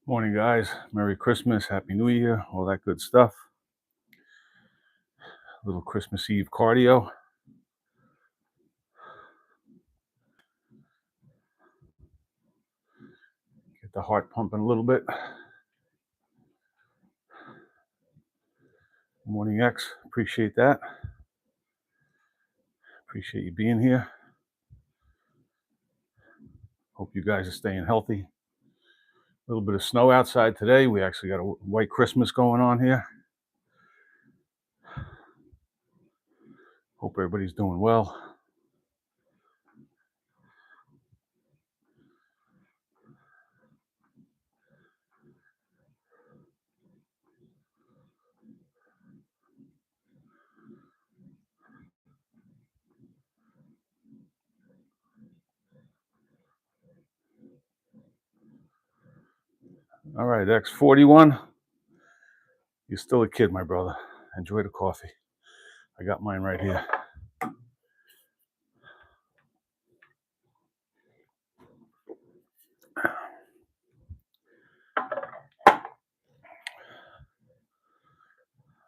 Morning, guys. Merry Christmas, Happy New Year, all that good stuff. A little Christmas Eve cardio. Get the heart pumping a little bit. Morning, X. Appreciate that. Appreciate you being here. Hope you guys are staying healthy. A little bit of snow outside today. We actually got a white Christmas going on here. Hope everybody's doing well. All right, X41. You're still a kid, my brother. Enjoy the coffee. I got mine right here.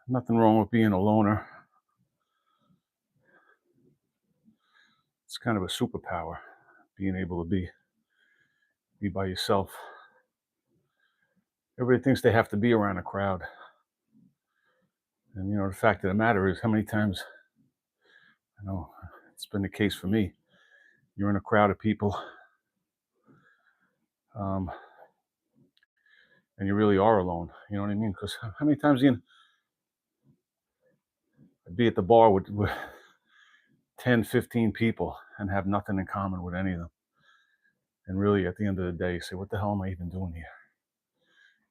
Nothing wrong with being a loner. It's kind of a superpower, being able to be by yourself. Everybody thinks they have to be around a crowd. And, the fact of the matter is, how many times, it's been the case for me. You're in a crowd of people, and you really are alone. You know what I mean? Because how many times I'd be at the bar with 10, 15 people and have nothing in common with any of them. And really, at the end of the day, you say, what the hell am I even doing here?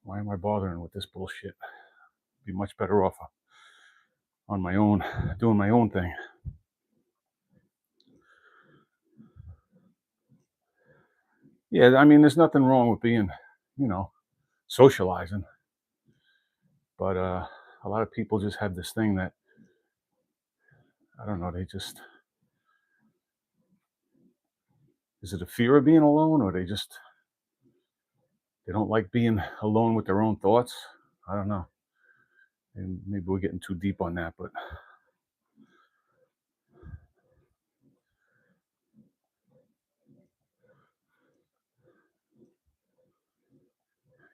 Why am I bothering with this bullshit? I'd be much better off on my own, doing my own thing. Yeah, I mean, there's nothing wrong with being, socializing. But a lot of people just have this thing that, I don't know, is it a fear of being alone, or they don't like being alone with their own thoughts? I don't know. And maybe we're getting too deep on that, but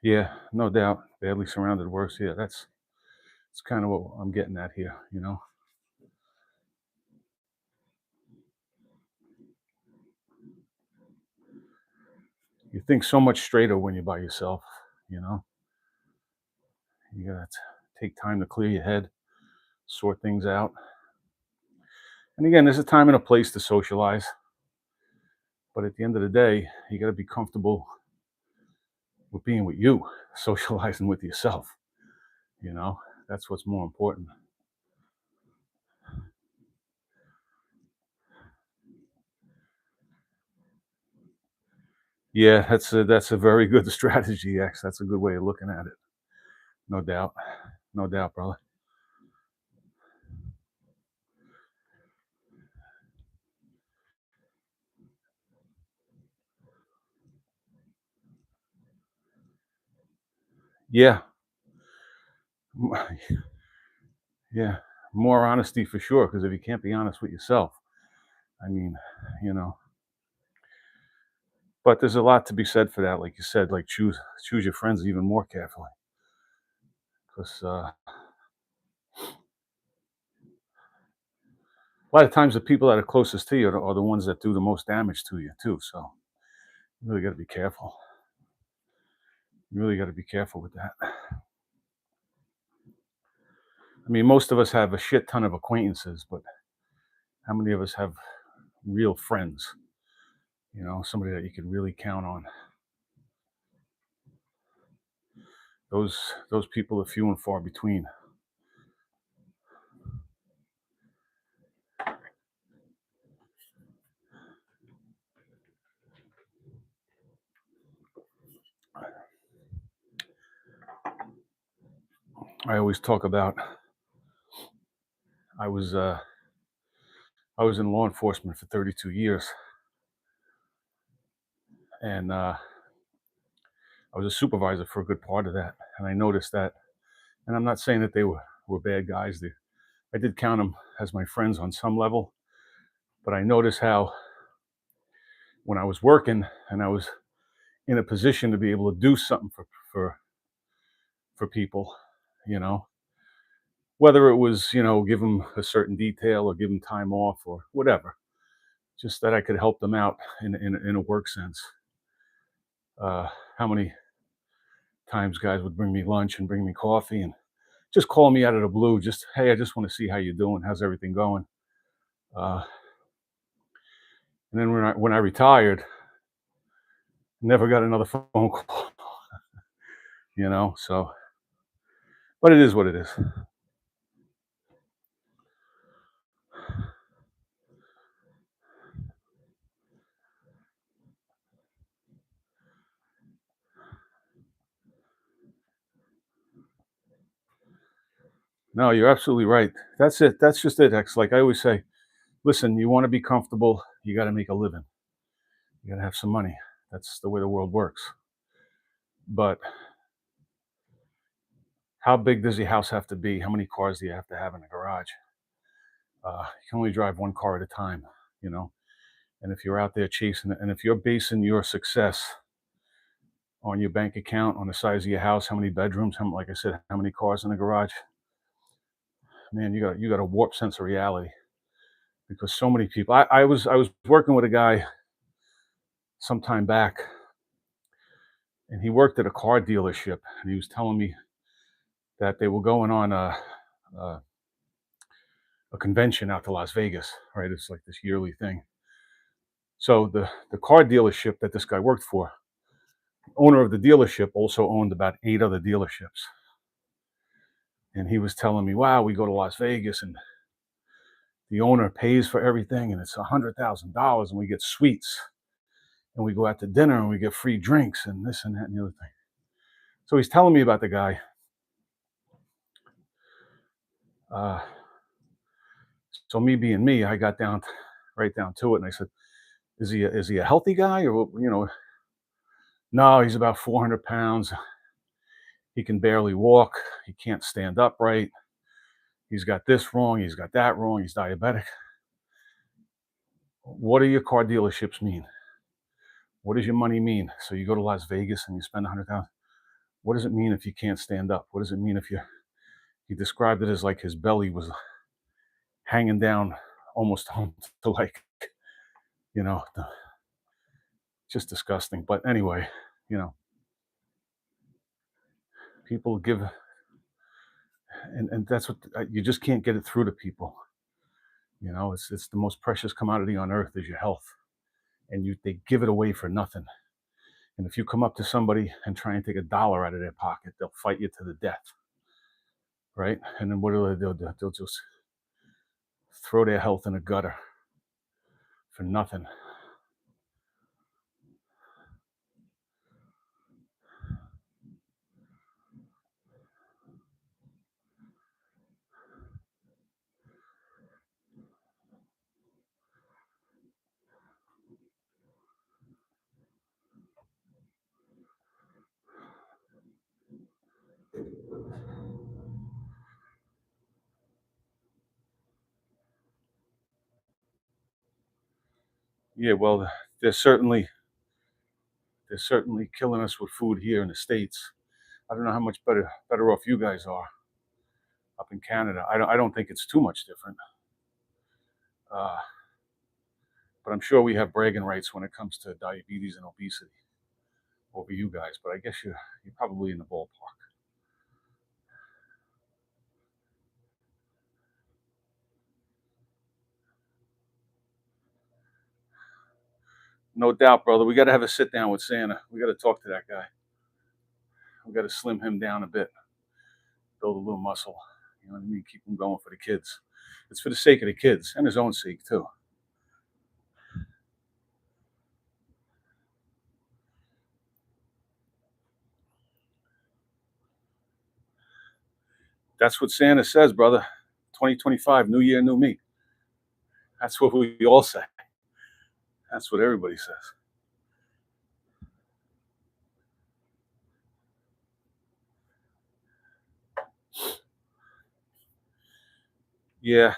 yeah, no doubt. Badly surrounded works. Yeah, that's kind of what I'm getting at here, You think so much straighter when you're by yourself, you know? You gotta take time to clear your head, sort things out. And again, there's a time and a place to socialize. But at the end of the day, you gotta be comfortable with being with you, socializing with yourself, you know? That's what's more important. Yeah, that's a very good strategy, X. That's a good way of looking at it. No doubt. No doubt, brother. Yeah. Yeah. More honesty for sure, because if you can't be honest with yourself, I mean, you know. But there's a lot to be said for that, like you said, like choose your friends even more carefully. Because a lot of times the people that are closest to you are the ones that do the most damage to you too. So you really got to be careful. You really got to be careful with that. I mean, most of us have a shit ton of acquaintances, but how many of us have real friends? Somebody that you can really count on. Those people are few and far between. I always talk about I was uh, I was in law enforcement for 32 years, and I was a supervisor for a good part of that, and I noticed that. And I'm not saying that they were bad guys. I did count them as my friends on some level, but I noticed how when I was working and I was in a position to be able to do something for for people, you know, whether it was, give them a certain detail or give them time off or whatever, just that I could help them out in a work sense. How many times guys would bring me lunch and bring me coffee and just call me out of the blue, just, hey, I just want to see how you're doing, how's everything going. uh, and then when I retired, never got another phone call. So, but it is what it is. No, you're absolutely right. That's it. That's just it, X. Like I always say, listen, you want to be comfortable, you got to make a living, you got to have some money. That's the way the world works. But how big does your house have to be? How many cars do you have to have in the garage? You can only drive one car at a time, you know. And if you're out there chasing it, and if you're basing your success on your bank account, on the size of your house, how many bedrooms, like I said, how many cars in the garage, man, you got a warped sense of reality. Because so many people, I was working with a guy some time back, and he worked at a car dealership, and he was telling me that they were going on a, a convention out to Las Vegas, right? It's like this yearly thing. So the car dealership that this guy worked for, owner of the dealership also owned about 8 other dealerships. And he was telling me, wow, we go to Las Vegas and the owner pays for everything and it's $100,000 and we get suites and we go out to dinner and we get free drinks and this and that and the other thing. So he's telling me about the guy. Uh, so me being me, I got down right down to it and I said, is he a healthy guy or no, he's about 400 pounds. He can barely walk. He can't stand upright. He's got this wrong. He's got that wrong. He's diabetic. What do your car dealerships mean? What does your money mean? So you go to Las Vegas and you spend 100,000. What does it mean if you can't stand up? What does it mean if you? He described it as like his belly was hanging down almost home to like, you know, just disgusting. But anyway, you know, people give, and that's what you just can't get it through to people. It's the most precious commodity on earth is your health, and they give it away for nothing. And if you come up to somebody and try and take $1 out of their pocket, they'll fight you to the death, right? And then what do they do? They'll just throw their health in a gutter for nothing. Yeah, well, they're certainly they're certainly killing us with food here in the States. I don't know how much better off you guys are up in Canada. I don't think it's too much different. Uh, but I'm sure we have bragging rights when it comes to diabetes and obesity over you guys. But I guess you're probably in the ballpark. No doubt, brother. We got to have a sit down with Santa. We got to talk to that guy. We got to slim him down a bit, build a little muscle. You know what I mean? Keep him going for the kids. It's for the sake of the kids and his own sake too. That's what Santa says, brother. 2025, new year, new me. That's what we all say. That's what everybody says. Yeah,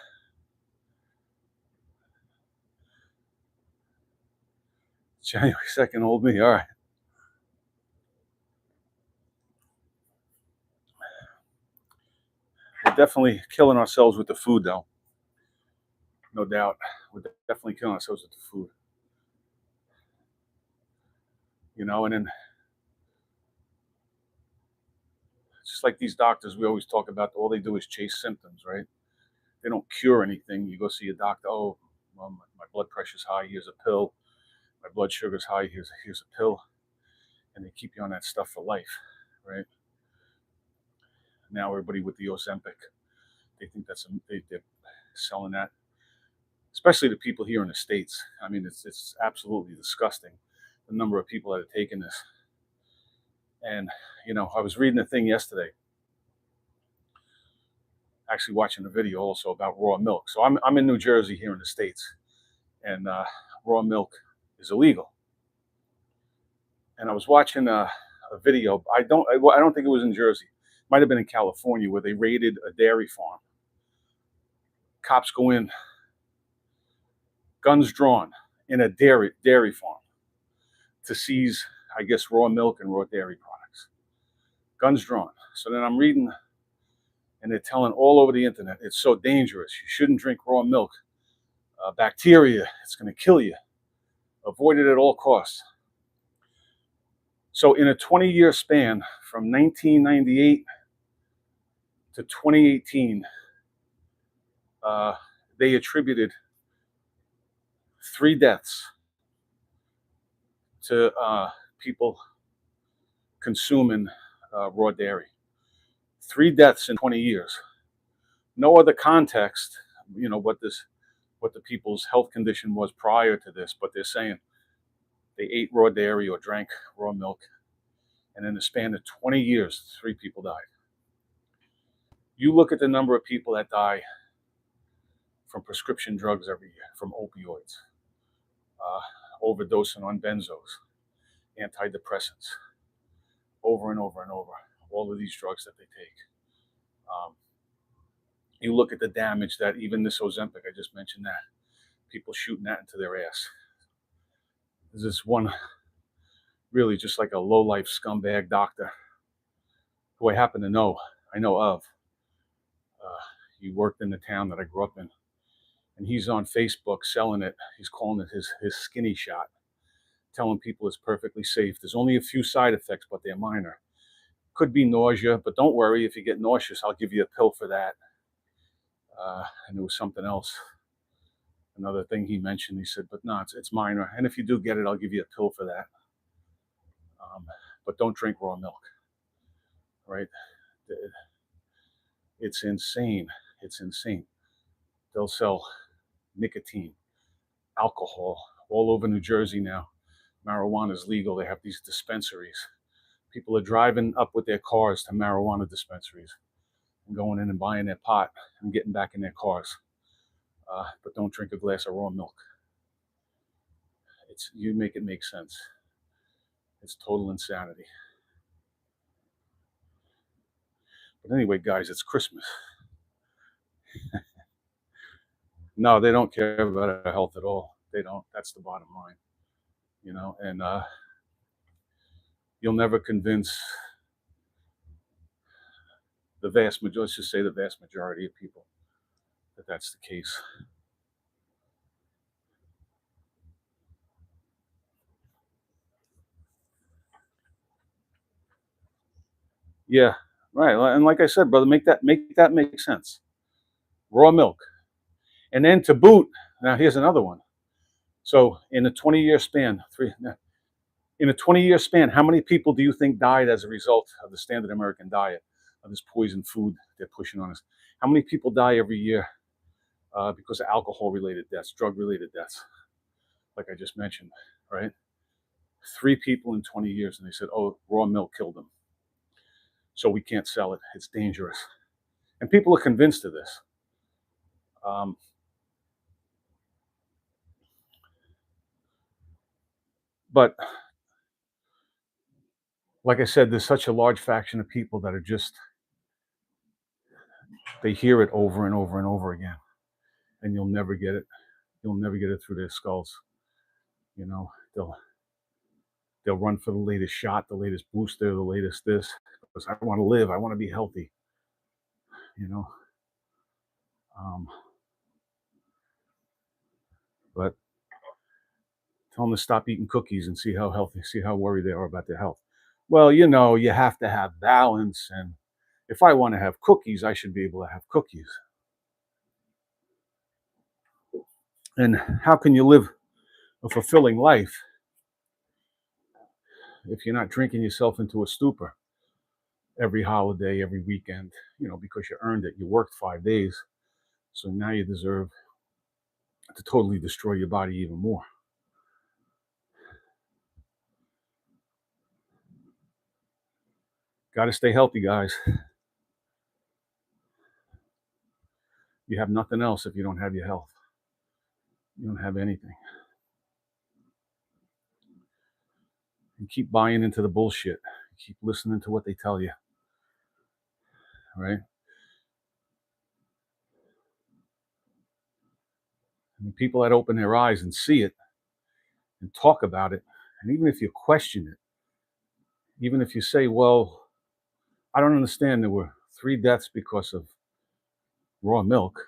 January 2nd, old me. All right. We're definitely killing ourselves with the food, though. No doubt. We're definitely killing ourselves with the food. And then just like these doctors we always talk about, all they do is chase symptoms, right? They don't cure anything. You go see a doctor, oh, well, my blood pressure's high, here's a pill. My blood sugar's high, here's a pill. And they keep you on that stuff for life, right? Now everybody with the Ozempic, they think they're selling that, especially the people here in the States. I mean, it's absolutely disgusting, the number of people that are taking this. And, I was reading a thing yesterday, actually watching a video also about raw milk. So I'm in New Jersey here in the States, and raw milk is illegal. And I was watching a video. I don't think it was in Jersey. It might have been in California, where they raided a dairy farm. Cops go in, guns drawn, in a dairy farm to seize, I guess, raw milk and raw dairy products. Guns drawn. So then I'm reading, and they're telling all over the internet, it's so dangerous. You shouldn't drink raw milk. Bacteria, it's going to kill you. Avoid it at all costs. So in a 20-year span, from 1998 to 2018, they attributed 3 deaths to people consuming raw dairy. 3 deaths in 20 years. No other context, what the people's health condition was prior to this, but they're saying they ate raw dairy or drank raw milk, and in the span of 20 years, 3 people died. You look at the number of people that die from prescription drugs every year, from opioids, overdosing on benzos, antidepressants, over and over and over, all of these drugs that they take. You look at the damage that even this Ozempic, I just mentioned that, people shooting that into their ass. There's this one, really just like a low-life scumbag doctor who I know of. He worked in the town that I grew up in, and he's on Facebook selling it. He's calling it his skinny shot, telling people it's perfectly safe. There's only a few side effects, but they're minor. Could be nausea, but don't worry. If you get nauseous, I'll give you a pill for that. And there was something else. Another thing he mentioned, he said, but no, it's minor. And if you do get it, I'll give you a pill for that. But don't drink raw milk, right? It's insane. It's insane. They'll sell nicotine, alcohol all over New Jersey now. Marijuana is legal. They have these dispensaries. People are driving up with their cars to marijuana dispensaries and going in and buying their pot and getting back in their cars. But don't drink a glass of raw milk. You make it make sense. It's total insanity. But anyway, guys, it's Christmas. No, they don't care about our health at all. They don't. That's the bottom line. And you'll never convince let's just say the vast majority of people that that's the case. Yeah, right. And like I said, brother, make that make sense. Raw milk, and then to boot. Now here's another one. So in a 20-year span, how many people do you think died as a result of the standard American diet, of this poison food they're pushing on us? How many people die every year because of alcohol-related deaths, drug-related deaths, like I just mentioned, right? 3 people in 20 years, and they said, oh, raw milk killed them. So we can't sell it. It's dangerous. And people are convinced of this. But like I said, there's such a large faction of people that are just, they hear it over and over and over again. and you'll never get it. You'll never get it through their skulls. You know, they'll run for the latest shot, the latest booster, the latest this, because I want to live. I want to be healthy. You know, but tell them to stop eating cookies and see how worried they are about their health. Well, you know, you have to have balance, and if I want to have cookies, I should be able to have cookies. And how can you live a fulfilling life if you're not drinking yourself into a stupor every holiday, every weekend, you know, because you earned it. You worked 5 days. So now you deserve to totally destroy your body even more. Got to stay healthy, guys. You have nothing else if you don't have your health. You don't have anything. And keep buying into the bullshit. Keep listening to what they tell you. Right? I mean, people that open their eyes and see it and talk about it, and even if you question it, even if you say, well, I don't understand, there were 3 deaths because of raw milk,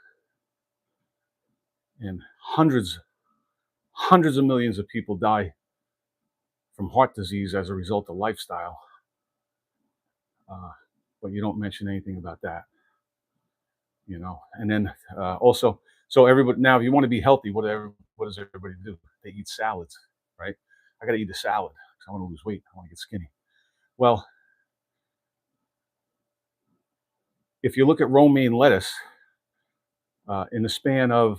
and hundreds of millions of people die from heart disease as a result of lifestyle. But you don't mention anything about that, you know. And then also, so everybody now, if you want to be healthy, what does everybody do? They eat salads, right? I got to eat a salad because I want to lose weight. I want to get skinny. Well, if you look at romaine lettuce, in the span of,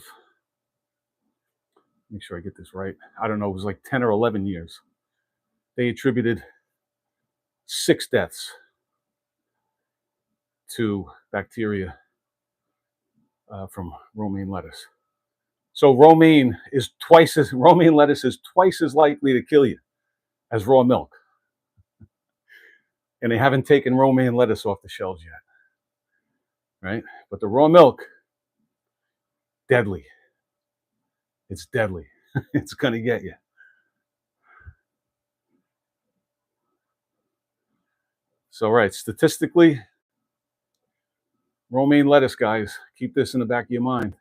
make sure I get this right, I don't know, it was like 10 or 11 years, they attributed 6 deaths to bacteria from romaine lettuce. So romaine lettuce is twice as likely to kill you as raw milk. And they haven't taken romaine lettuce off the shelves yet, right? But the raw milk, deadly. It's deadly. It's going to get you. So, right, statistically, romaine lettuce, guys, keep this in the back of your mind.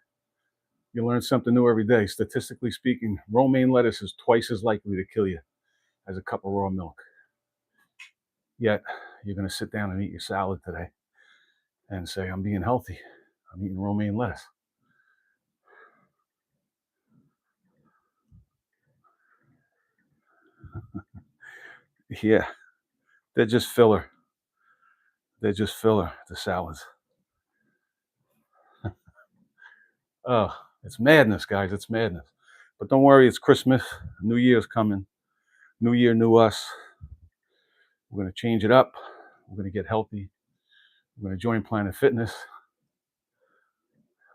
You learn something new every day. Statistically speaking, romaine lettuce is twice as likely to kill you as a cup of raw milk. Yet, you're going to sit down and eat your salad today and say, I'm being healthy. I'm eating romaine lettuce. Yeah, they're just filler. They're just filler, the salads. Oh, it's madness, guys. It's madness. But don't worry, it's Christmas. New Year's coming. New year, new us. We're going to change it up. We're going to get healthy. We're going to join Planet Fitness.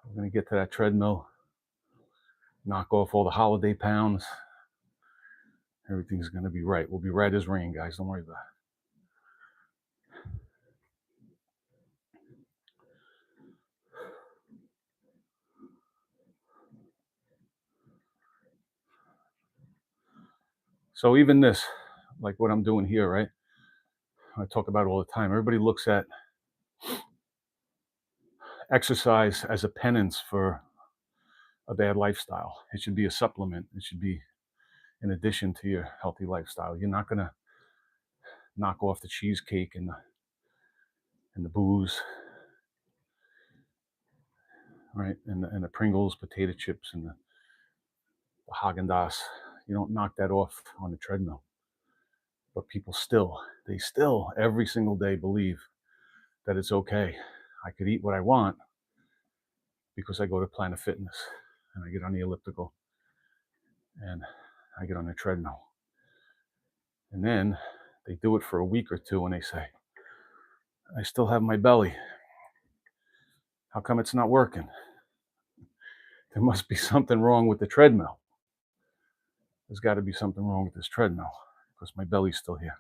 We're going to get to that treadmill, knock off all the holiday pounds. Everything's going to be right. We'll be right as rain, guys. Don't worry about it. So even this, like what I'm doing here, right? I talk about it all the time. Everybody looks at exercise as a penance for a bad lifestyle. It should be a supplement. It should be in addition to your healthy lifestyle. You're not going to knock off the cheesecake and the booze, right? And the Pringles, potato chips, and the Haagen-Dazs. You don't knock that off on the treadmill. But people still every single day believe that it's okay. I could eat what I want because I go to Planet Fitness and I get on the elliptical and I get on the treadmill. And then they do it for a week or two and they say, I still have my belly. How come it's not working? There must be something wrong with the treadmill. There's got to be something wrong with this treadmill because my belly's still here.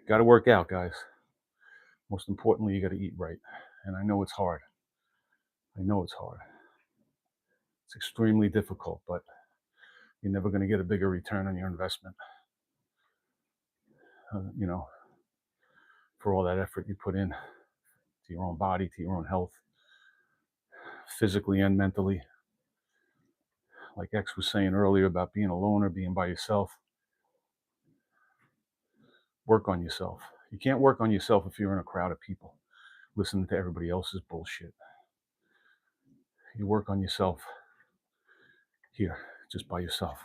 Got to work out, guys. Most importantly, you got to eat right. And I know it's hard. I know it's hard. It's extremely difficult, but you're never going to get a bigger return on your investment. You know, for all that effort you put in to your own body, to your own health, physically and mentally. Like X was saying earlier about being alone or being by yourself. Work on yourself. You can't work on yourself if you're in a crowd of people listening to everybody else's bullshit. You work on yourself here, just by yourself.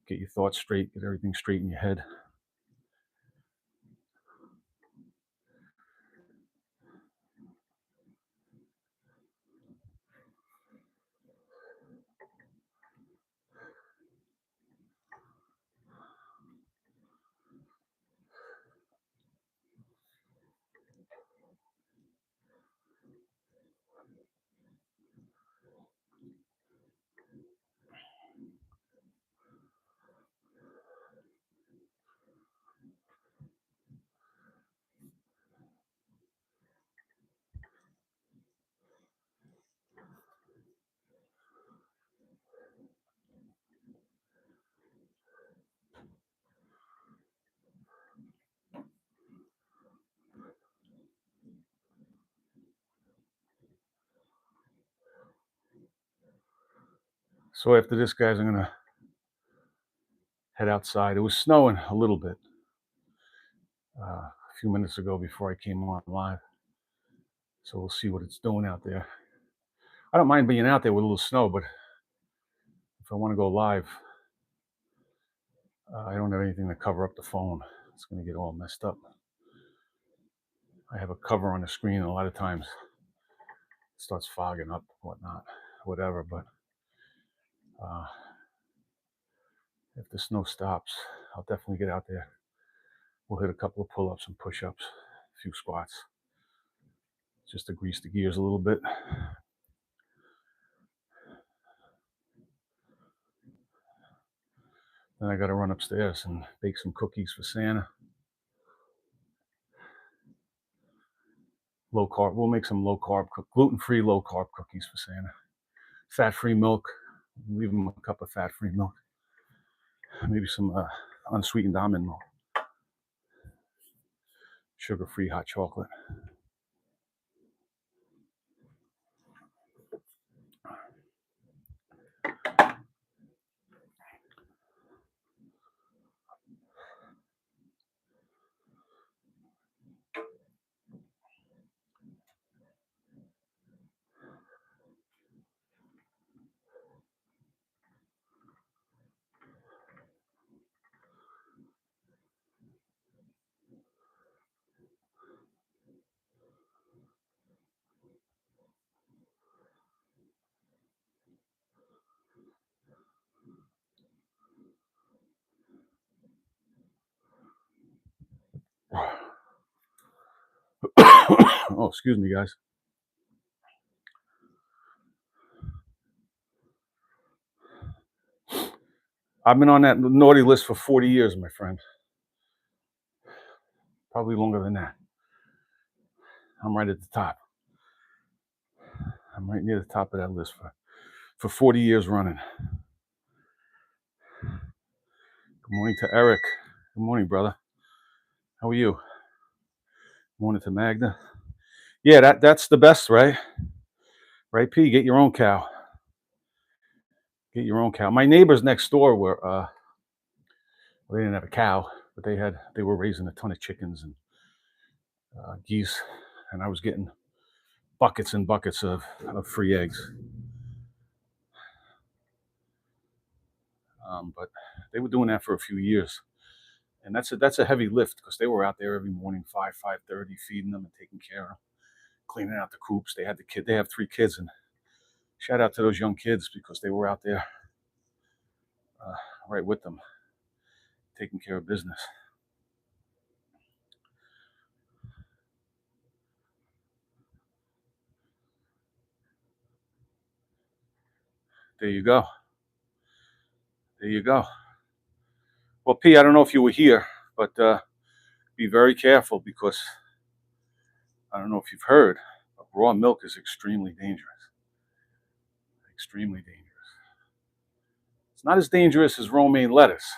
Get your thoughts straight, get everything straight in your head. So after this, guys, I'm gonna head outside. It was snowing a little bit a few minutes ago before I came on live. So we'll see what it's doing out there. I don't mind being out there with a little snow, but if I want to go live, I don't have anything to cover up the phone. It's going to get all messed up. I have a cover on the screen, and a lot of times it starts fogging up, whatnot, whatever. But if the snow stops, I'll definitely get out there. We'll hit a couple of pull-ups and push-ups, a few squats, just to grease the gears a little bit. Then I got to run upstairs and bake some cookies for Santa. Low carb. We'll make some low carb, gluten-free low carb cookies for Santa. Fat-free milk. Leave him a cup of fat-free milk. Maybe some unsweetened almond milk. Sugar-free hot chocolate. Oh, excuse me, guys. I've been on that naughty list for 40 years, my friend. Probably longer than that. I'm right at the top. I'm right near the top of that list for 40 years running. Good morning to Eric. Good morning, brother. How are you? Good morning to Magda. Yeah, that's the best, right? Right, P? Get your own cow. Get your own cow. My neighbors next door were they didn't have a cow, but they were raising a ton of chickens and geese, and I was getting buckets and buckets of free eggs. But they were doing that for a few years, and that's a heavy lift because they were out there every morning, 5:30, feeding them and taking care of them, cleaning out the coops. They had the kid. They have 3 kids, and shout out to those young kids because they were out there right with them, taking care of business. There you go. There you go. Well, P, I don't know if you were here, but be very careful because I don't know if you've heard, but raw milk is extremely dangerous. Extremely dangerous. It's not as dangerous as romaine lettuce,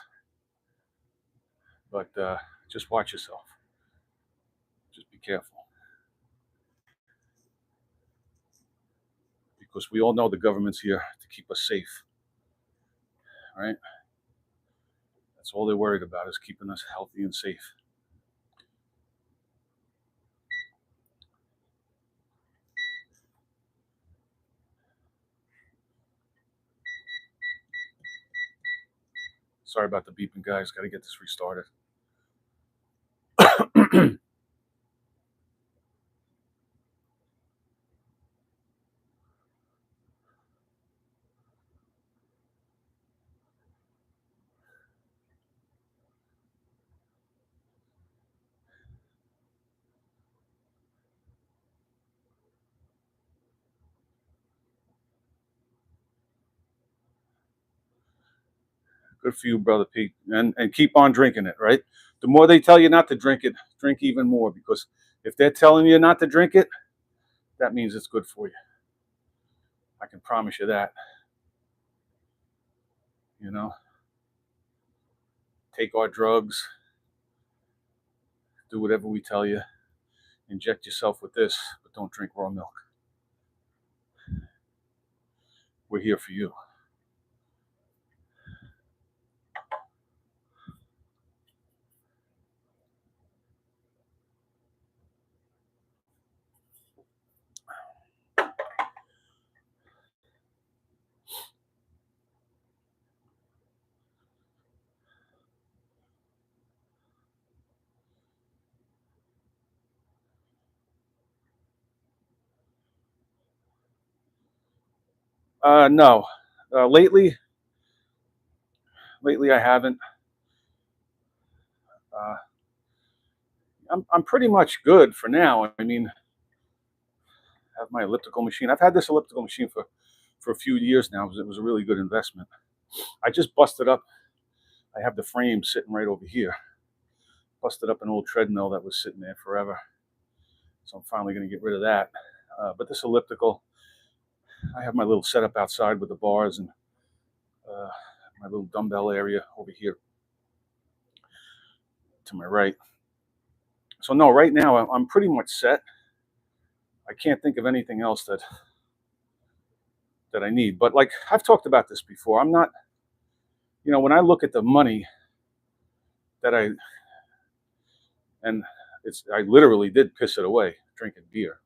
but just watch yourself. Just be careful. Because we all know the government's here to keep us safe, right? That's all they're worried about, is keeping us healthy and safe. Sorry about the beeping, guys. Got to get this restarted. Good for you, brother Pete. And keep on drinking it, right? The more they tell you not to drink it, drink even more, because if they're telling you not to drink it, that means it's good for you. I can promise you that. You know, take our drugs, do whatever we tell you, inject yourself with this, but don't drink raw milk. We're here for you. No, lately I haven't. Uh, I'm pretty much good for now. I mean, I have my elliptical machine. I've had this elliptical machine for a few years now. It was a really good investment. I just busted up. I have the frame sitting right over here. Busted up an old treadmill that was sitting there forever. So I'm finally going to get rid of that. But this elliptical, I have my little setup outside with the bars and my little dumbbell area over here to my right. So no, right now I'm pretty much set. I can't think of anything else that I need. But like I've talked about this before, I'm not, when I look at the money that I literally did piss it away drinking beer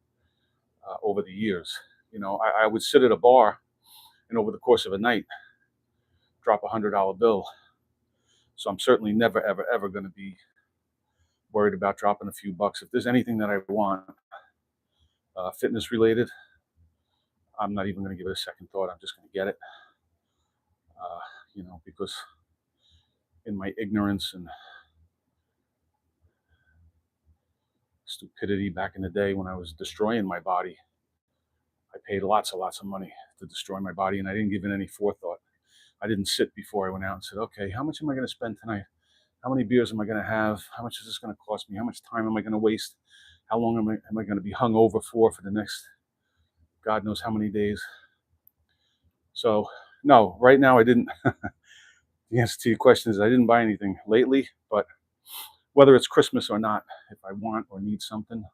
over the years. I would sit at a bar and over the course of a night drop $100 bill. So I'm certainly never, ever, ever going to be worried about dropping a few bucks. If there's anything that I want, fitness related, I'm not even going to give it a second thought. I'm just going to get it. Because in my ignorance and stupidity back in the day when I was destroying my body, I paid lots of money to destroy my body, and I didn't give it any forethought. I didn't sit before I went out and said, okay, how much am I going to spend tonight? How many beers am I going to have? How much is this going to cost me? How much time am I going to waste? How long am I going to be hung over for the next God knows how many days? So, no, right now I didn't. The answer to your question is I didn't buy anything lately, but whether it's Christmas or not, if I want or need something,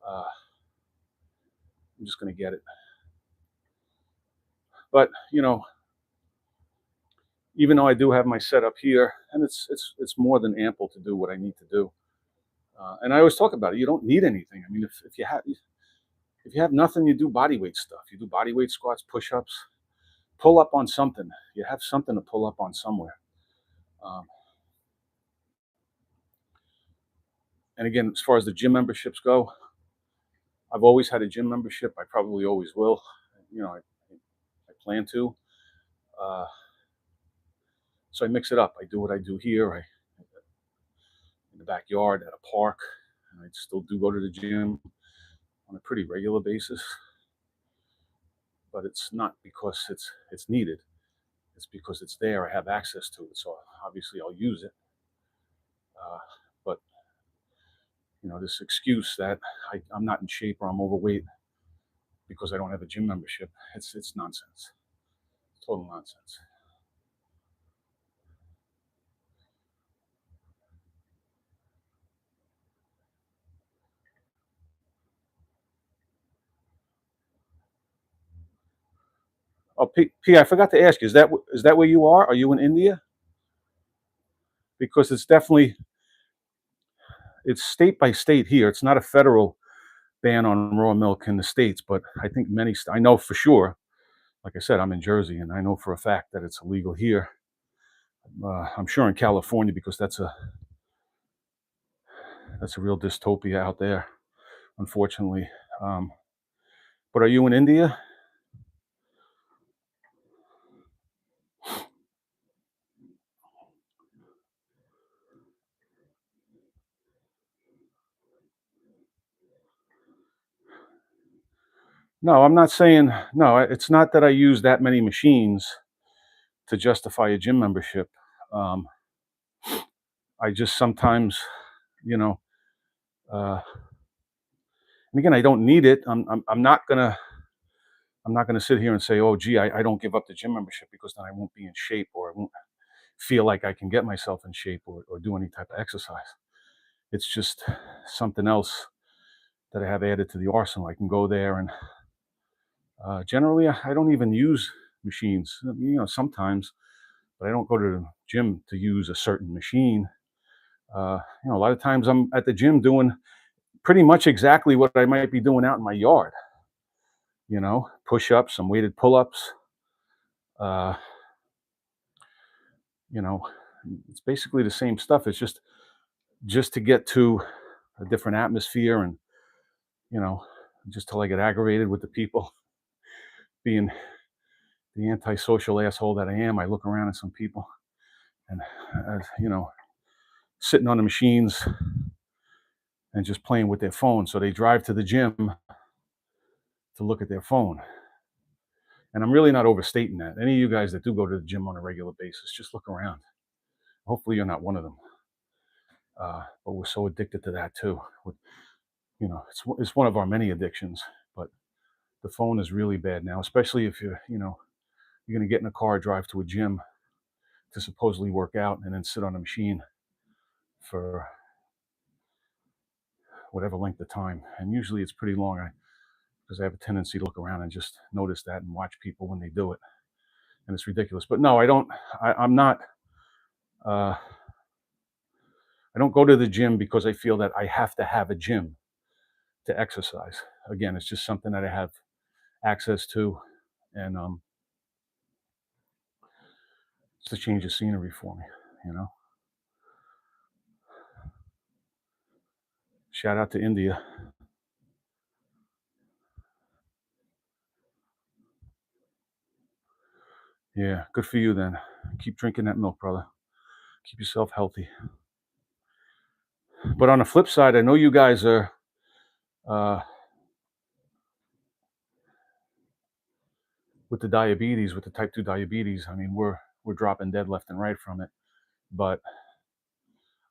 I'm just going to get it. But, even though I do have my setup here, and it's more than ample to do what I need to do. And I always talk about it. You don't need anything. I mean, if you have nothing, you do body weight stuff. You do body weight squats, push-ups, pull up on something. You have something to pull up on somewhere. And again, as far as the gym memberships go, I've always had a gym membership. I probably always will. I plan to. So I mix it up. I do what I do here. In the backyard, at a park. And I still do go to the gym on a pretty regular basis. But it's not because it's needed. It's because it's there. I have access to it. So obviously I'll use it. But this excuse that I'm not in shape or I'm overweight because I don't have a gym membership. It's nonsense. Total nonsense. Oh, P, I forgot to ask you, is that where you are? Are you in India? Because it's state by state here. It's not a federal ban on raw milk in the states, but I think I know for sure. Like I said, I'm in Jersey, and I know for a fact that it's illegal here. I'm sure in California because that's a real dystopia out there, unfortunately. Um, but are you in India? No, I'm not saying no. It's not that I use that many machines to justify a gym membership. Um, I just sometimes, you know, uh, and again, I don't need it. I'm not gonna sit here and say, oh, gee, I don't give up the gym membership because then I won't be in shape or I won't feel like I can get myself in shape or do any type of exercise. It's just something else that I have added to the arsenal. I can go there and generally I don't even use machines. Sometimes, but I don't go to the gym to use a certain machine. A lot of times I'm at the gym doing pretty much exactly what I might be doing out in my yard. Push ups, some weighted pull ups. Uh, you know, it's basically the same stuff. It's just to get to a different atmosphere and you know, just till I get aggravated with the people. Being the antisocial asshole that I am, I look around at some people and, sitting on the machines and just playing with their phone. So they drive to the gym to look at their phone. And I'm really not overstating that. Any of you guys that do go to the gym on a regular basis, just look around. Hopefully, you're not one of them. But we're so addicted to that too. It's one of our many addictions. But the phone is really bad now, especially if you're going to get in a car, drive to a gym to supposedly work out, and then sit on a machine for whatever length of time. And usually it's pretty long because I have a tendency to look around and just notice that and watch people when they do it. And it's ridiculous. But no, I don't. I'm not. Uh, I don't go to the gym because I feel that I have to have a gym to exercise. Again, it's just something that I have access to, and it's a change of scenery for me. You know. Shout out to India. Yeah, good for you then. Keep drinking that milk, brother. Keep yourself healthy. But on the flip side, I know you guys are uh, with the diabetes, with the type 2 diabetes. I mean, we're dropping dead left and right from it. But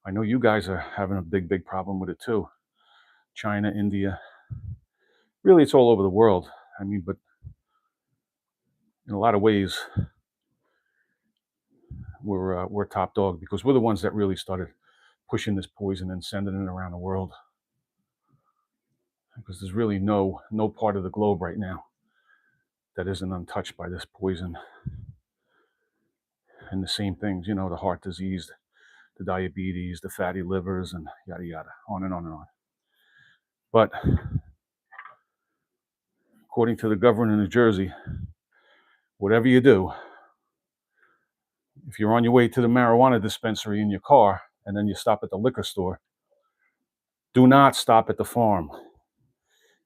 I know you guys are having a big problem with it too. China, India, really, it's all over the world. I mean, but in a lot of ways, we're top dog because we're the ones that really started pushing this poison and sending it around the world. Because there's really no part of the globe right now that isn't untouched by this poison and the same things. The heart disease, the diabetes, the fatty livers, and yada yada, on and on and on. But according to the governor in New Jersey, whatever you do, if you're on your way to the marijuana dispensary in your car and then you stop at the liquor store, do not stop at the farm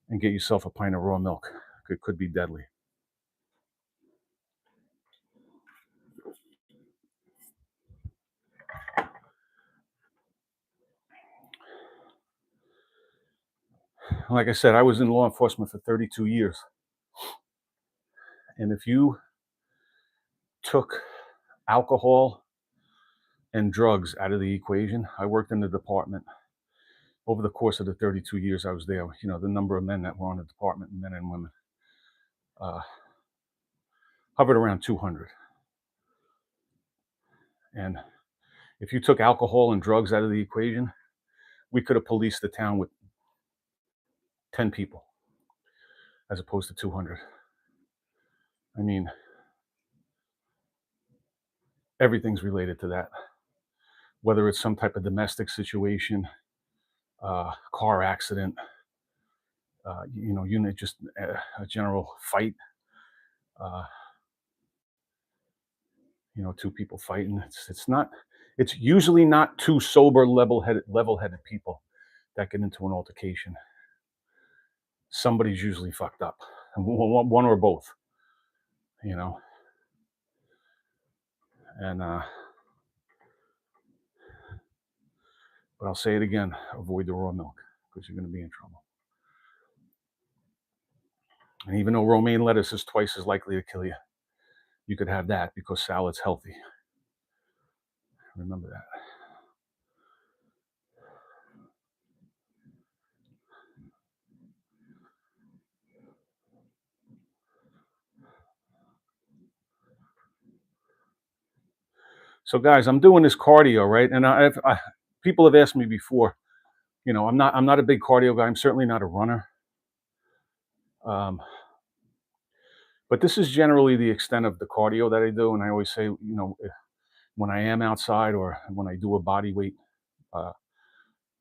and get yourself a pint of raw milk. It could be deadly. Like I said, I was in law enforcement for 32 years. And if you took alcohol and drugs out of the equation, I worked in the department. over the course of the 32 years I was there, the number of men that were on the department, men and women, uh, hovered around 200. And if you took alcohol and drugs out of the equation, we could have policed the town with 10 people as opposed to 200. I mean, everything's related to that, whether it's some type of domestic situation, car accident, just a general fight, uh, two people fighting. It's usually not two sober, level-headed people that get into an altercation. Somebody's usually fucked up, one or both, you know. And but I'll say it again: avoid the raw milk because you're going to be in trouble. And even though romaine lettuce is twice as likely to kill you, you could have that because salad's healthy. Remember that. So, guys, I'm doing this cardio, right? And people have asked me before. I'm not a big cardio guy. I'm certainly not a runner. But this is generally the extent of the cardio that I do. And I always say, when I am outside or when I do a body weight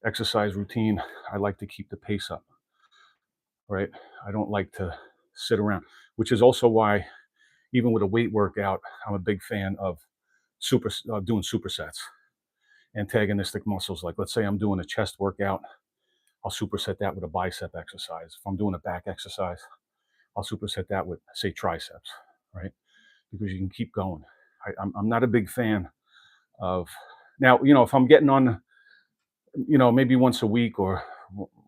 exercise routine, I like to keep the pace up, right? I don't like to sit around, which is also why, even with a weight workout, I'm a big fan of doing supersets, antagonistic muscles. Like, let's say I'm doing a chest workout, I'll superset that with a bicep exercise. If I'm doing a back exercise, I'll superset that with, say, triceps, right? Because you can keep going. I'm not a big fan of, now, if I'm getting on, maybe once a week or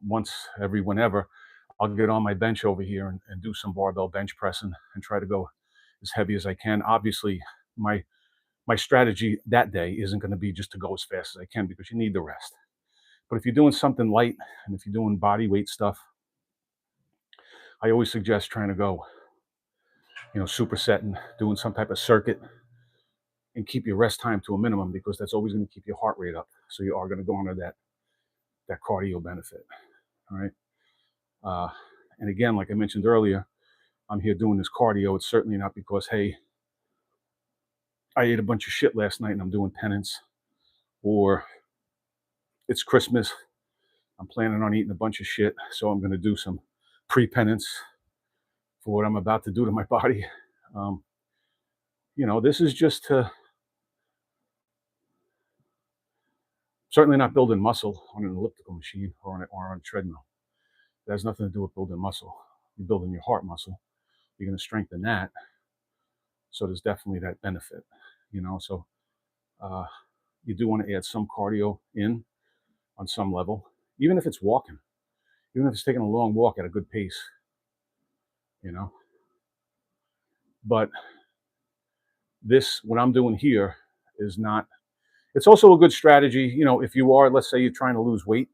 once every whenever, I'll get on my bench over here and do some barbell bench pressing and try to go as heavy as I can. Obviously, my strategy that day isn't going to be just to go as fast as I can because you need the rest. But if you're doing something light and if you're doing body weight stuff, I always suggest trying to go, supersetting, doing some type of circuit, and keep your rest time to a minimum because that's always going to keep your heart rate up. So you are going to go under that cardio benefit. All right. And again, like I mentioned earlier, I'm here doing this cardio. It's certainly not because, hey, I ate a bunch of shit last night and I'm doing penance, or it's Christmas, I'm planning on eating a bunch of shit, so I'm going to do some pre-penance for what I'm about to do to my body. This is just to, certainly not building muscle on an elliptical machine or on a treadmill. It has nothing to do with building muscle. You're building your heart muscle. You're going to strengthen that. So there's definitely that benefit, So you do want to add some cardio in on some level, even if it's walking, even if it's taking a long walk at a good pace, But what I'm doing here is not, it's also a good strategy, if you are, let's say you're trying to lose weight.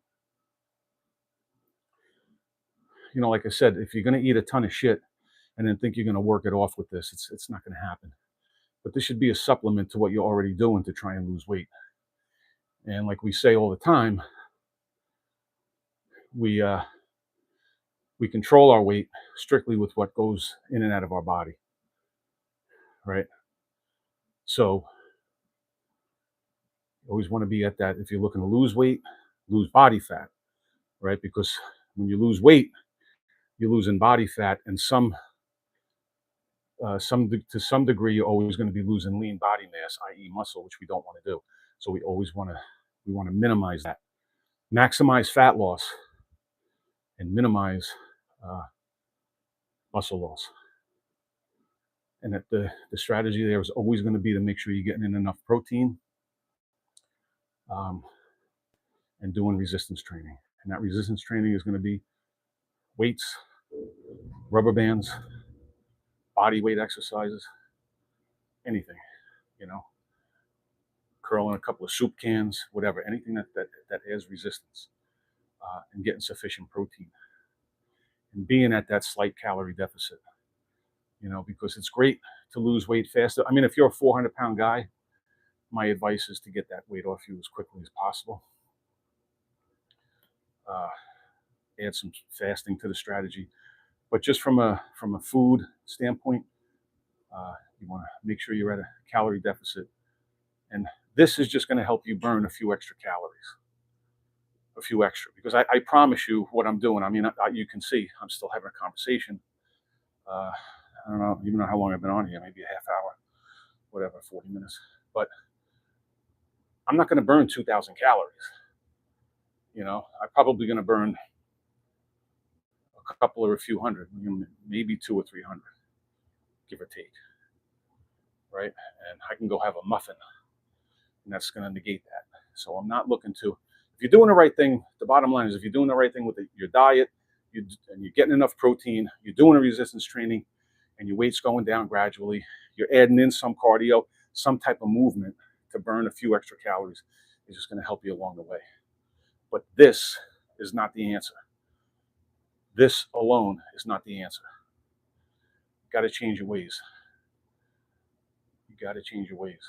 Like I said, if you're going to eat a ton of shit and then think you're going to work it off with this, it's not going to happen. But this should be a supplement to what you're already doing to try and lose weight. And like we say all the time, we control our weight strictly with what goes in and out of our body, right? So you always want to be at that. If you're looking to lose weight, lose body fat, right? Because when you lose weight, you're losing body fat, and to some degree, you're always going to be losing lean body mass, i.e., muscle, which we don't want to do. So we want to minimize that, maximize fat loss, and minimize muscle loss. And that the strategy there is always going to be to make sure you're getting in enough protein, and doing resistance training. And that resistance training is going to be weights, rubber bands, body weight exercises, anything, curling a couple of soup cans, whatever, anything that adds resistance. and getting sufficient protein and being at that slight calorie deficit. Because it's great to lose weight faster. I mean, if you're a 400-pound guy, my advice is to get that weight off you as quickly as possible. Uh, Add some fasting to the strategy, but just from a food standpoint, you want to make sure you're at a calorie deficit, and this is just going to help you burn a few extra calories, because I promise you what I'm doing. I mean, you can see I'm still having a conversation. I don't know even know how long I've been on here, maybe a half hour, whatever, 40 minutes, but I'm not going to burn 2,000 calories. I'm probably going to burn a couple or a few hundred, maybe 200 or 300, give or take, right? And I can go have a muffin, and that's going to negate that. So I'm not looking to. If you're doing the right thing, the bottom line is if you're doing the right thing with your diet, and you're getting enough protein, you're doing a resistance training, and your weight's going down gradually, you're adding in some cardio, some type of movement to burn a few extra calories, is just going to help you along the way. But this is not the answer. This alone is not the answer. You got to change your ways. You got to change your ways.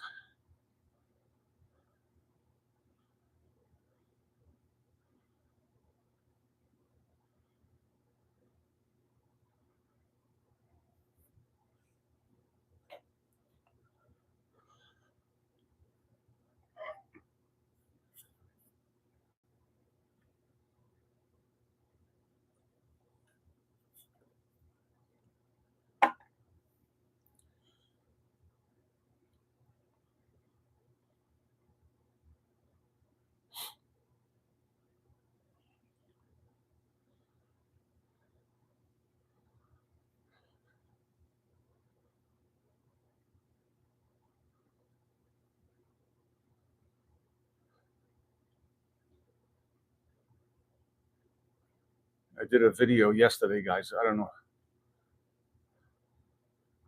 I did a video yesterday, guys. I don't know.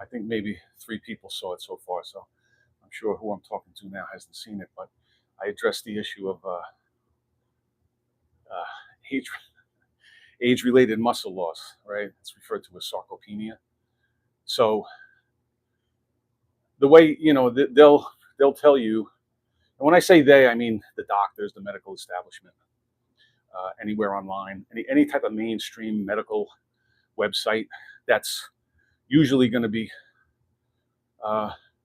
I think maybe 3 people saw it so far, so I'm sure who I'm talking to now hasn't seen it. But I addressed the issue of age age-related muscle loss. Right? It's referred to as sarcopenia. So the way they'll tell you, and when I say they, I mean the doctors, the medical establishment, anywhere online, any type of mainstream medical website that's usually going to be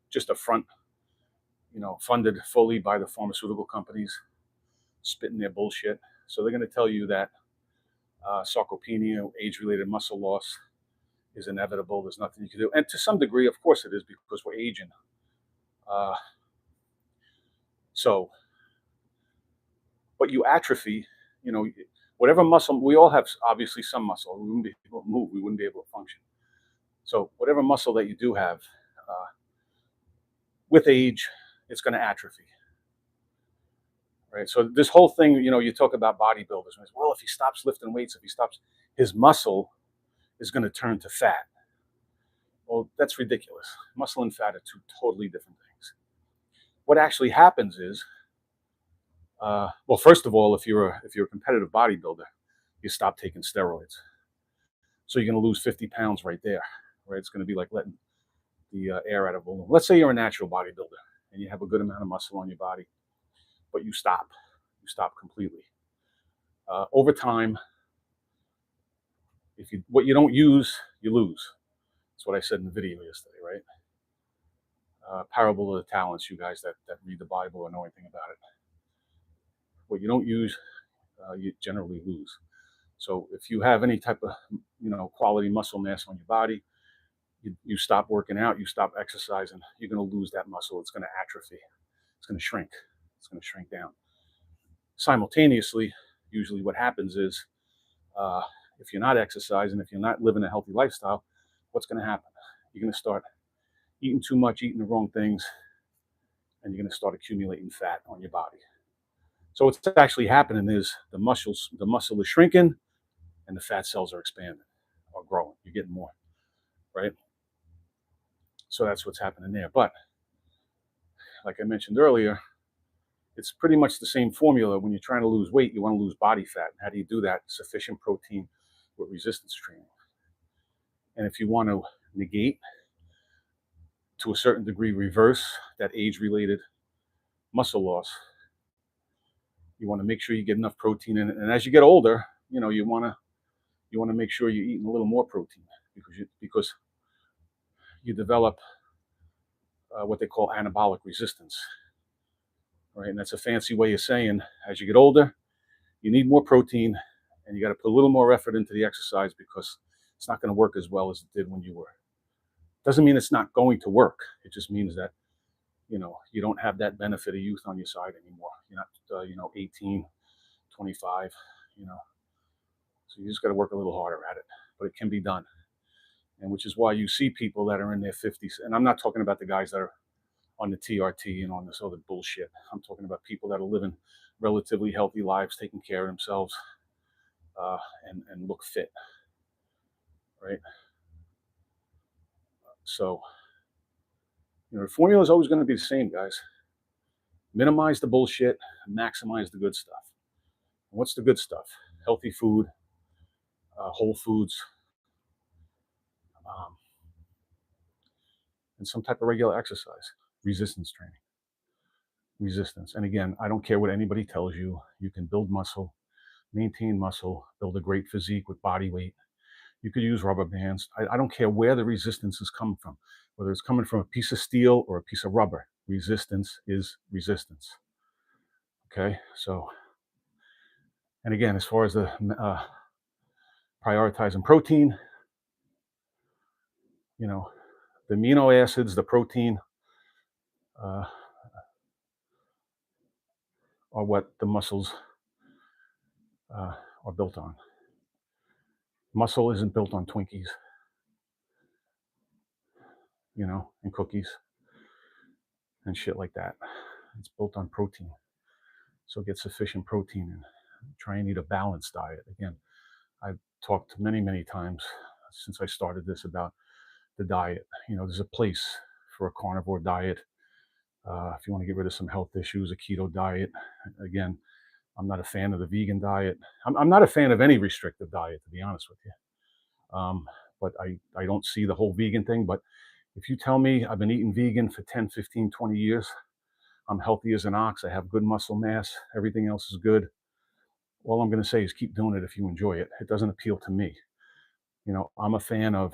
just a front, funded fully by the pharmaceutical companies, spitting their bullshit. So they're going to tell you that sarcopenia, age-related muscle loss, is inevitable. There's nothing you can do, and to some degree, of course, it is because we're aging. So, but you atrophy. Whatever muscle we all have, obviously some muscle. We wouldn't be able to move. We wouldn't be able to function. So whatever muscle that you do have, with age, it's going to atrophy. Right. So this whole thing, you talk about bodybuilders. Well, if he stops lifting weights, his muscle is going to turn to fat. Well, that's ridiculous. Muscle and fat are 2 totally different things. What actually happens is, well, first of all, if you're a competitive bodybuilder, you stop taking steroids. So you're going to lose 50 pounds right there. Right. It's going to be like letting the air out of a balloon. Let's say you're a natural bodybuilder and you have a good amount of muscle on your body, but you stop completely. Over time, what you don't use, you lose. That's what I said in the video yesterday, right? Parable of the talents, you guys that read the Bible or know anything about it. What you don't use, you generally lose. So if you have any type of, quality muscle mass on your body, you stop working out, you stop exercising, you're going to lose that muscle. It's going to atrophy. It's going to shrink. It's going to shrink down. Simultaneously, usually what happens is, if you're not exercising, if you're not living a healthy lifestyle, what's going to happen? You're going to start eating too much, eating the wrong things, and you're going to start accumulating fat on your body. So what's actually happening is the muscle is shrinking, and the fat cells are expanding or growing. You're getting more, right? So that's what's happening there. But like I mentioned earlier, It's pretty much the same formula. When you're trying to lose weight, you want to lose body fat. How do you do that? Sufficient protein with resistance training. And if you want to negate, to a certain degree, reverse that age-related muscle loss, you want to make sure you get enough protein in it. And as you get older, you want to make sure you're eating a little more protein, because you develop what they call anabolic resistance, right? And that's a fancy way of saying, as you get older, you need more protein, and you got to put a little more effort into the exercise, because it's not going to work as well as it did when you were. Doesn't mean it's not going to work. It just means that you don't have that benefit of youth on your side anymore. You're not 18, 25, so you just got to work a little harder at it, but it can be done. And which is why you see people that are in their 50s, and I'm not talking about the guys that are on the TRT and on this other bullshit. I'm talking about people that are living relatively healthy lives, taking care of themselves, and look fit, right? So, the formula is always going to be the same, guys. Minimize the bullshit, maximize the good stuff. What's the good stuff? Healthy food, whole foods, and some type of regular exercise. Resistance training. Resistance. And again, I don't care what anybody tells you. You can build muscle, maintain muscle, build a great physique with body weight. You could use rubber bands. I don't care where the resistance is coming from, whether it's coming from a piece of steel or a piece of rubber. Resistance is resistance. Okay, so, and again, as far as the prioritizing protein, the amino acids, the protein, are what the muscles are built on. Muscle isn't built on Twinkies, and cookies and shit like that. It's built on protein. So get sufficient protein and try and eat a balanced diet. Again, I've talked many, many times since I started this about the diet. There's a place for a carnivore diet. If you want to get rid of some health issues, a keto diet. Again, I'm not a fan of the vegan diet. I'm not a fan of any restrictive diet, to be honest with you. But I don't see the whole vegan thing. But if you tell me I've been eating vegan for 10, 15, 20 years, I'm healthy as an ox, I have good muscle mass, everything else is good, all I'm going to say is keep doing it if you enjoy it. It doesn't appeal to me. I'm a fan of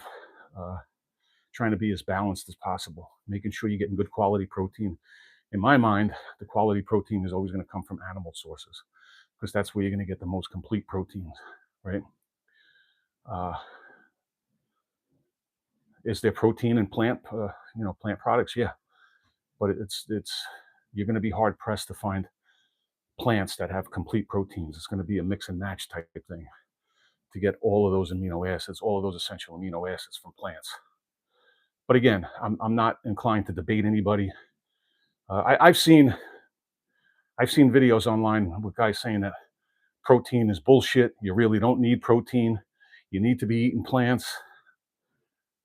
trying to be as balanced as possible, making sure you're getting good quality protein. In my mind, the quality protein is always going to come from animal sources, because that's where you're going to get the most complete proteins, right? Is there protein in plant products? Yeah, but it's you're going to be hard pressed to find plants that have complete proteins. It's going to be a mix and match type thing to get all of those amino acids, all of those essential amino acids from plants. But again, I'm not inclined to debate anybody. I've seen videos online with guys saying that protein is bullshit. You really don't need protein. You need to be eating plants.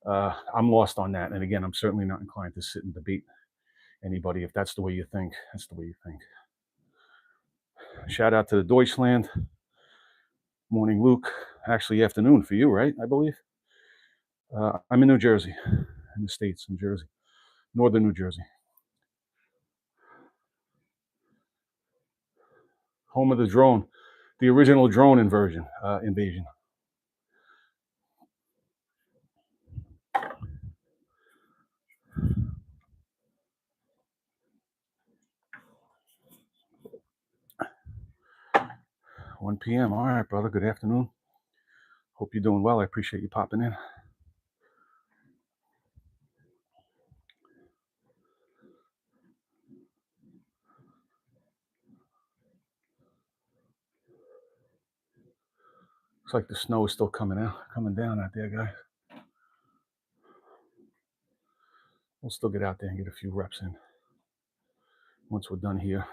I'm lost on that. And again, I'm certainly not inclined to sit and debate anybody. If that's the way you think, that's the way you think. Shout out to the Deutschland. Morning, Luke. Actually, afternoon for you, right? I believe. I'm in New Jersey, in the States, New Jersey, northern New Jersey. Home of the drone, the original drone invasion. 1 p.m. All right, brother. Good afternoon. Hope you're doing well. I appreciate you popping in. Looks like the snow is still coming down out there, guys. We'll still get out there and get a few reps in once we're done here.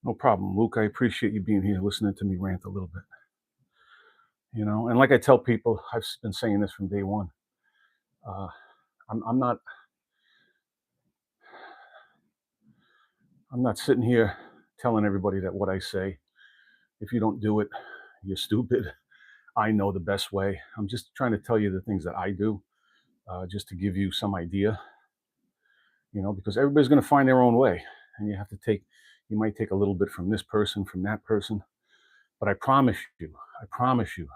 No problem, Luke. I appreciate you being here, listening to me rant a little bit. And like I tell people, I've been saying this from day one. Uh, I'm not. I'm not sitting here telling everybody that what I say, if you don't do it, you're stupid. I know the best way. I'm just trying to tell you the things that I do, just to give you some idea. Because everybody's going to find their own way, and you might take a little bit from this person, from that person, but I promise you,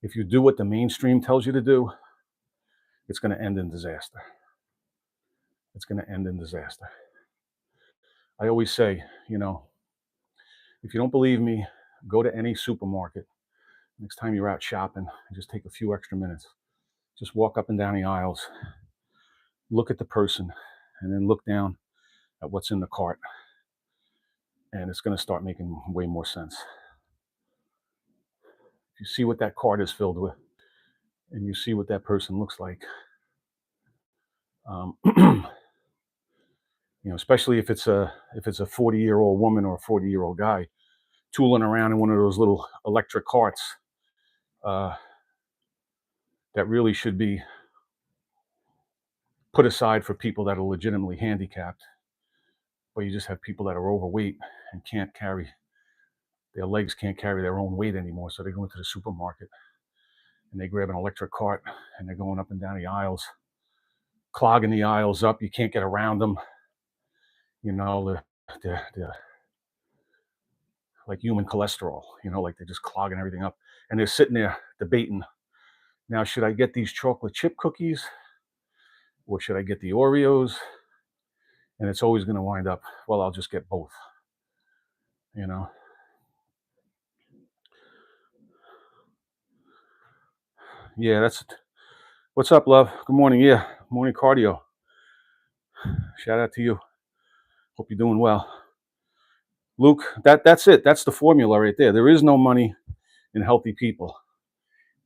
if you do what the mainstream tells you to do, it's going to end in disaster. It's going to end in disaster. I always say, if you don't believe me, go to any supermarket. Next time you're out shopping, just take a few extra minutes. Just walk up and down the aisles, look at the person, and then look down at what's in the cart. And it's going to start making way more sense. If you see what that cart is filled with, and you see what that person looks like, especially if it's a 40-year-old woman or a 40-year-old guy tooling around in one of those little electric carts, that really should be put aside for people that are legitimately handicapped. But you just have people that are overweight and their legs can't carry their own weight anymore. So they go into the supermarket and they grab an electric cart and they're going up and down the aisles, clogging the aisles up. You can't get around them. They're like human cholesterol, like they're just clogging everything up. And they're sitting there debating, now, should I get these chocolate chip cookies or should I get the Oreos? And it's always going to wind up, well, I'll just get both, Yeah, what's up, love? Good morning. Yeah, morning cardio. Shout out to you. Hope you're doing well. Luke, that's it. That's the formula right there. There is no money in healthy people,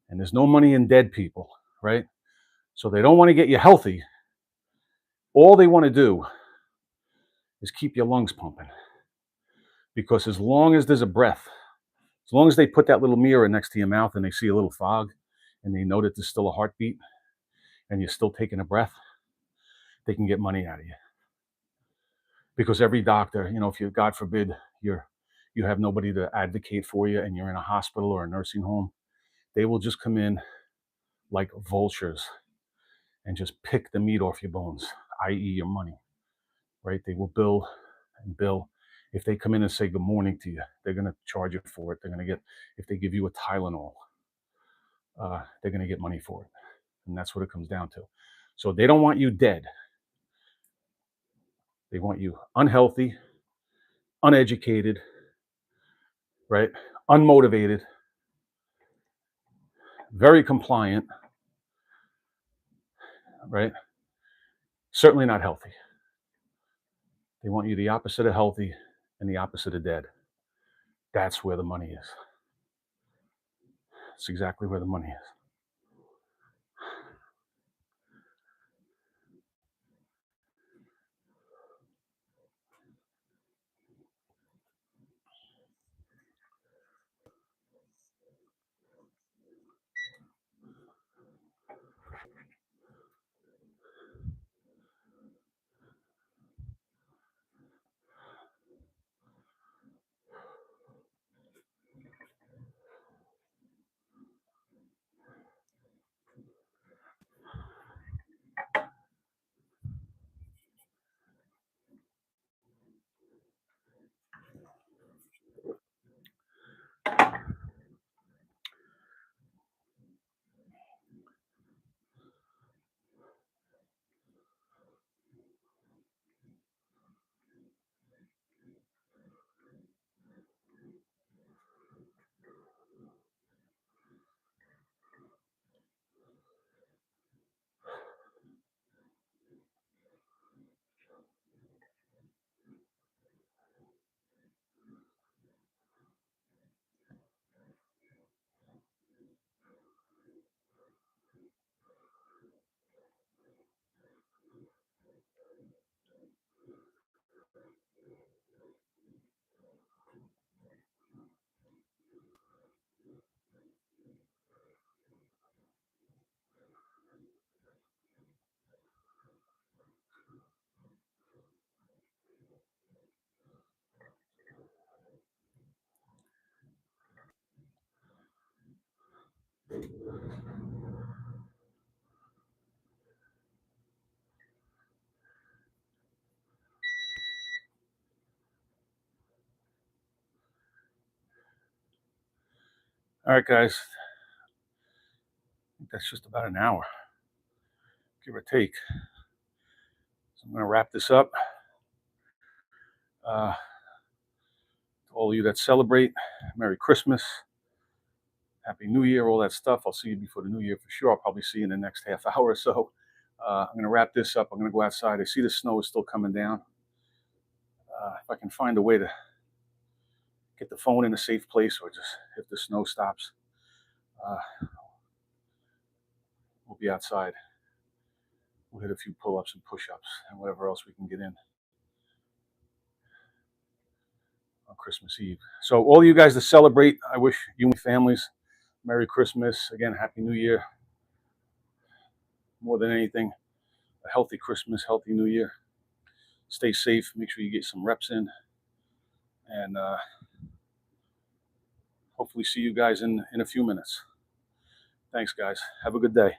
and there's no money in dead people, right? So they don't want to get you healthy. All they want to do is keep your lungs pumping. Because as long as there's a breath, as long as they put that little mirror next to your mouth and they see a little fog and they know that there's still a heartbeat and you're still taking a breath, they can get money out of you. Because every doctor, if you, God forbid, you have nobody to advocate for you and you're in a hospital or a nursing home, they will just come in like vultures and just pick the meat off your bones, i.e. your money, right? They will bill and bill. If they come in and say good morning to you, they're going to charge you for it. If they give you a Tylenol, they're going to get money for it. And that's what it comes down to. So they don't want you dead. They want you unhealthy, uneducated, right? Unmotivated, very compliant, right? Certainly not healthy. They want you the opposite of healthy and the opposite of dead. That's where the money is. That's exactly where the money is. All right, guys. I think that's just about an hour, give or take. So I'm going to wrap this up. To all of you that celebrate, Merry Christmas, Happy New Year, all that stuff. I'll see you before the New Year for sure. I'll probably see you in the next half hour or so. I'm going to wrap this up. I'm going to go outside. I see the snow is still coming down. If I can find a way to get the phone in a safe place, or just if the snow stops, we'll be outside. We'll hit a few pull-ups and push-ups and whatever else we can get in on Christmas Eve. So all you guys that celebrate, I wish you and your families Merry Christmas. Again, Happy New Year. More than anything, a healthy Christmas, healthy New Year. Stay safe. Make sure you get some reps in. And hopefully see you guys in a few minutes. Thanks, guys. Have a good day.